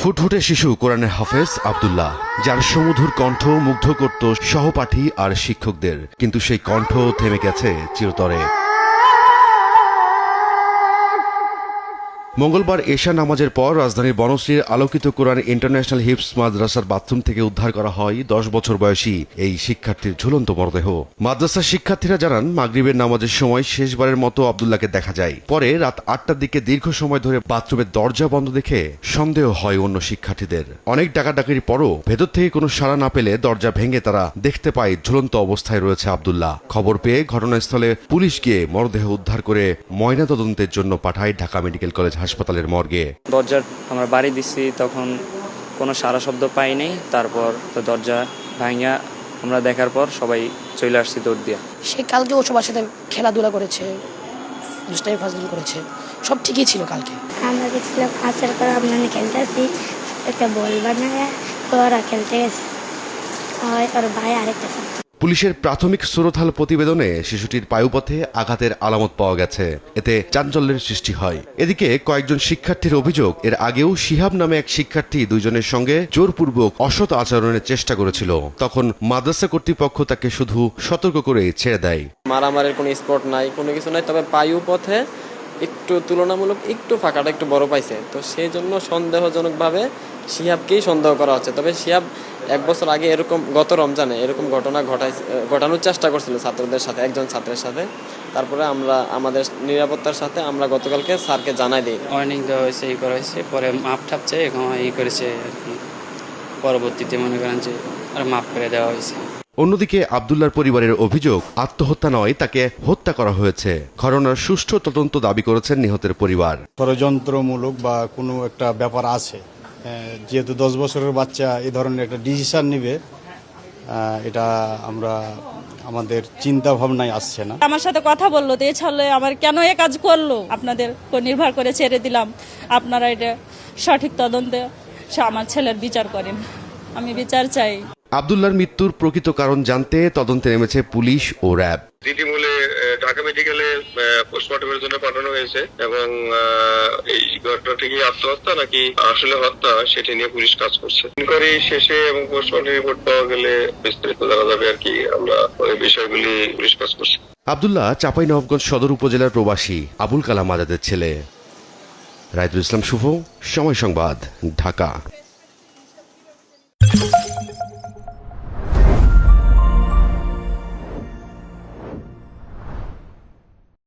ফুটফুটে শিশু কোরআনের হাফেজ আব্দুল্লাহ, যার সুমধুর কণ্ঠ মুগ্ধ করত সহপাঠী আর শিক্ষকদের, কিন্তু সেই কণ্ঠ থেমে গেছে চিরতরে। মঙ্গলবার এশা নামাজের পর রাজধানীর বনশ্রীর আলোকিত কোরআন ইন্টারন্যাশনাল হিফজ মাদ্রাসার বাথরুম থেকে উদ্ধার করা হয় 10 বছর বয়সী এই শিক্ষার্থীর ঝুলন্ত মরদেহ। মাদ্রাসার শিক্ষার্থীরা জানান, মাগরিবের নামাজের সময় শেষবারের মতো আব্দুল্লাহকে দেখা যায়। পরে রাত 8টার দিকে দীর্ঘ সময় ধরে বাথরুমের দরজা বন্ধ দেখে সন্দেহ হয় অন্য শিক্ষার্থীদের। অনেক ডাকাডাকির পরও ভেতর থেকে কোনো সাড়া না পেলে দরজা ভেঙে তারা দেখতে পায় ঝুলন্ত অবস্থায় রয়েছে আব্দুল্লাহ। খবর পেয়ে ঘটনাস্থলে পুলিশ গিয়ে মরদেহ উদ্ধার করে ময়নাতদন্তের জন্য পাঠায় ঢাকা মেডিকেল কলেজ হাসপাতালের মর্গে। দরজার আমরা বাড়ি দিছি, তখন কোনো সারা শব্দ পাই নাই। তারপর তো দরজা ভাঙা আমরা দেখার পর সবাই চলে আসছি দৌড় দিয়া। সে কালকে ও সবার সাথে খেলাধুলা করেছে, দুষ্টামি ফাজলামি করেছে, সব ঠিকই ছিল। কালকে আমরা দেখছিলাম আসার পর আমরা খেলতে আসি, একটা বল বানায় ওরা খেলতে গেছে, ওর ভাই আরেকটা। পুলিশের প্রাথমিক সুরতহাল প্রতিবেদনে শিশুটির পায়ুপথে আঘাতের আলামত পাওয়া গেছে, এতে চাঞ্চল্যের সৃষ্টি হয়। এদিকে কয়েকজন শিক্ষার্থীর অভিযোগ, এর আগেও শিহাব নামে এক শিক্ষার্থী দুইজনের সঙ্গে জোরপূর্বক অসৎ আচরণের চেষ্টা করেছিল। তখন মাদ্রাসা কর্তৃপক্ষ তাকে শুধু সতর্ক করে ছেড়ে দেয়। মারামারির কোনো স্পট নাই, কোনো কিছু নাই, তবে পায়ুপথে একটু তুলনামূলক একটু ফাঁকাটা একটু বড় পাইছে, তো সেই জন্য সন্দেহজনকভাবে শিহাবকেই সন্দেহ করা হচ্ছে। তবে শিহাব 1 বছর আগে এরকম গত রমজানে এরকম ঘটনা ঘটানোর চেষ্টা করছিল ছাত্রদের সাথে, একজন ছাত্রের সাথে। তারপরে আমরা আমাদের নিরাপত্তার সাথে আমরা গতকালকে স্যারকে জানাই দিই, ওয়ার্নিং দেওয়া হয়েছে, এই করা হয়েছে, পরে মাপ ঠাপছে, এই করেছে আর কি। পরবর্তীতে মনে করেন যে আর মাপ করে দেওয়া হয়েছে। অন্যদিকে আব্দুল্লাহর পরিবারের অভিযোগ, আত্মহত্যা নয়, তাকে হত্যা করা হয়েছে। ঘটনার সুষ্ঠু তদন্ত দাবি করেছেন নিহতের পরিবার। ষড়যন্ত্রমূলক বা কোনো একটা ব্যাপার আছে, যেহেতু 10 বছরের বাচ্চা এই ধরনের একটা ডিসিশন নেবে, এটা আমরা আমাদের চিন্তা ভাবনায় আসছে না। আমার সাথে কথা বললো, তো এছাড়া আমার কেন এ কাজ করলো, আপনাদের উপর নির্ভর করে ছেড়ে দিলাম। আপনারা এটা সঠিক তদন্তে আমার ছেলের বিচার করেন, আমি বিচার চাই। আব্দুল্লাহর মৃত্যুর প্রকৃত কারণ জানতে তদন্তে নেমেছে পুলিশ ও র্যাব। রীতিমূলে ঢাকা মেডিকেলে পোস্টমর্টমের জন্য পাঠানো হয়েছে এবং এই ঘটনাটি কি আত্মহত্যা নাকি আসলে হত্যা সেটা নিয়ে পুলিশ কাজ করছে। ইনকোয়ারি শেষে এবং পোস্টমর্টম রিপোর্ট পাওয়া গেলে বিস্তারিত জানা যাবে আর কি। আমরা ওই বিষয়গুলি পুলিশ কাজ করছি। আব্দুল্লাহ চাঁপাইনবাবগঞ্জ সদর উপজেলার প্রবাসী আবুল কালাম আজাদের ছেলে। রায়দুল ইসলাম শুভ, সময় সংবাদ, ঢাকা।